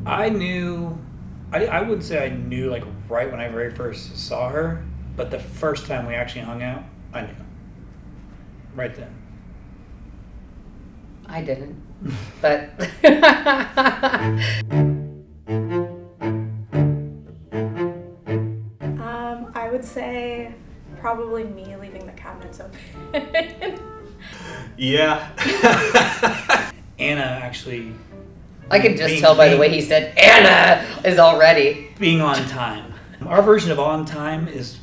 I knew, I would say I knew like right when I very first saw her, but the first time we actually hung out, I knew. Right then. I didn't, but I would say probably me leaving the cabinets open. Yeah. Anna actually. I could just tell by the way he said Anna is already being on time. Our version of on time is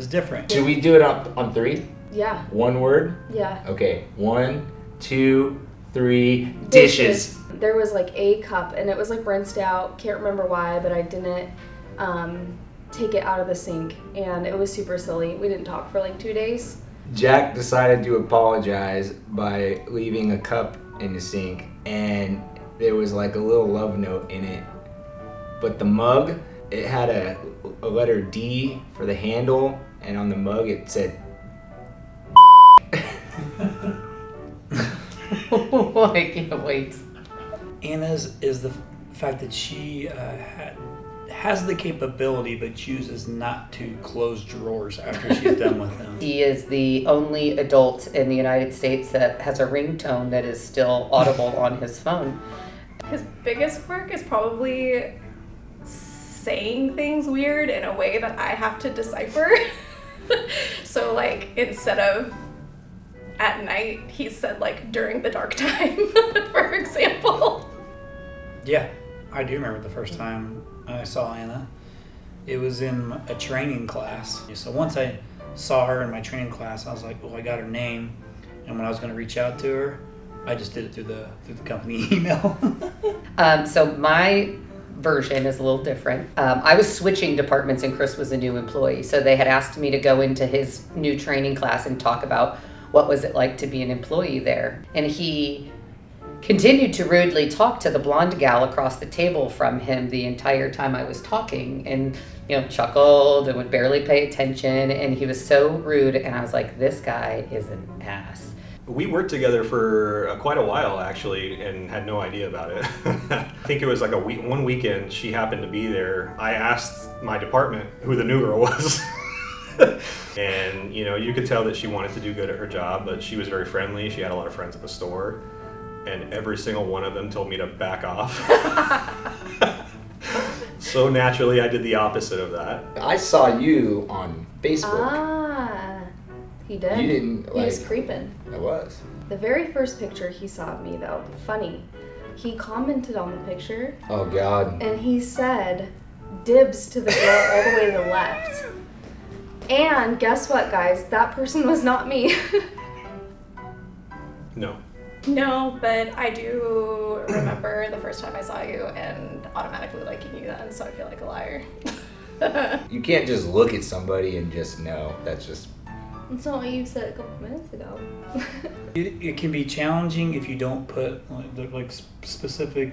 different. Should we do it up on 3? Yeah. One word? Yeah. Okay. 1, 2, 3. Dishes. There was like a cup and it was like rinsed out. Can't remember why, but I didn't take it out of the sink and it was super silly. We didn't talk for like 2 days. Jack decided to apologize by leaving a cup in the sink, and there was like a little love note in it. But the mug, it had a letter D for the handle, and on the mug it said I can't wait. Anna's is the fact that she has the capability but chooses not to close drawers after she's done with them. He is the only adult in the United States that has a ringtone that is still audible on his phone. His biggest quirk is probably saying things weird in a way that I have to decipher. So like instead of at night, he said like during the dark time, for example. Yeah, I do remember the first time I saw Anna. It was in a training class. So once I saw her in my training class, I was like, well, I got her name. And when I was going to reach out to her, I just did it through the company email. So my version is a little different. I was switching departments and Chris was a new employee. So they had asked me to go into his new training class and talk about what was it like to be an employee there. And he continued to rudely talk to the blonde gal across the table from him the entire time I was talking, and chuckled and would barely pay attention, and he was so rude, and I was like, this guy is an ass. We worked together for quite a while, actually, and had no idea about it. I think it was like one weekend she happened to be there. I asked my department who the new girl was. And, you could tell that she wanted to do good at her job, but she was very friendly. She had a lot of friends at the store. And every single one of them told me to back off. So naturally, I did the opposite of that. I saw you on Facebook. Ah, he did. You didn't He was creeping. I was. The very first picture he saw of me, though, funny, he commented on the picture. Oh, God. And he said, dibs to the girl all the way to the left. And guess what, guys? That person was not me. No. No, but I do remember the first time I saw you and automatically liking you then, so I feel like a liar. You can't just look at somebody and just know. That's just... That's not what you said a couple minutes ago. It can be challenging if you don't put like specific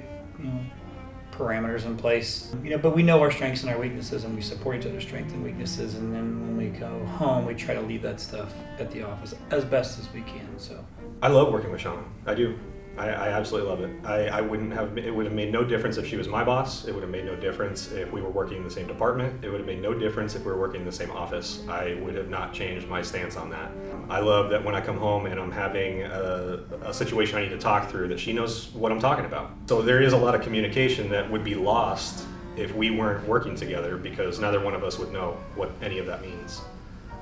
parameters in place. But we know our strengths and our weaknesses, and we support each other's strengths and weaknesses. And then when we go home, we try to leave that stuff at the office as best as we can. So I love working with Shauna. I do. I absolutely love it. I wouldn't have, it would have made no difference if she was my boss. It would have made no difference if we were working in the same department. It would have made no difference if we were working in the same office. I would have not changed my stance on that. I love that when I come home and I'm having a situation I need to talk through, that she knows what I'm talking about. So there is a lot of communication that would be lost if we weren't working together, because neither one of us would know what any of that means.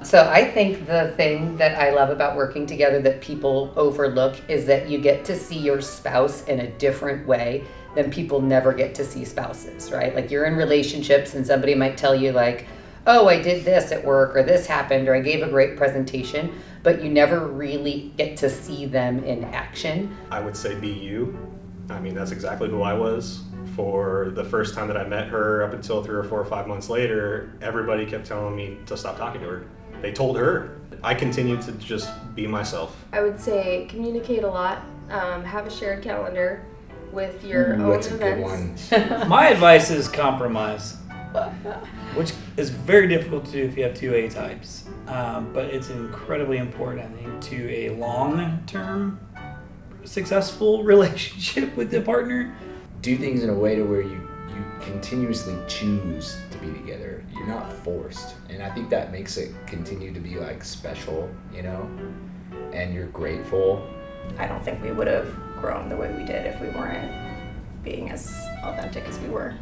So I think the thing that I love about working together that people overlook is that you get to see your spouse in a different way than people never get to see spouses, right? Like you're in relationships and somebody might tell you like, oh, I did this at work, or this happened, or I gave a great presentation, but you never really get to see them in action. I would say be you. I mean, that's exactly who I was. For the first time that I met her up until 3 or 4 or 5 months later, everybody kept telling me to stop talking to her. They told her. I continued to just be myself. I would say communicate a lot, have a shared calendar with your own That's events. a good one. my advice is compromise, which is very difficult to do if you have two A types. But it's incredibly important, I think, to a long-term successful relationship with the partner. Do things in a way to where you continuously choose to be together. You're not forced. And I think that makes it continue to be like special, you know? And you're grateful. I don't think we would have grown the way we did if we weren't being as authentic as we were.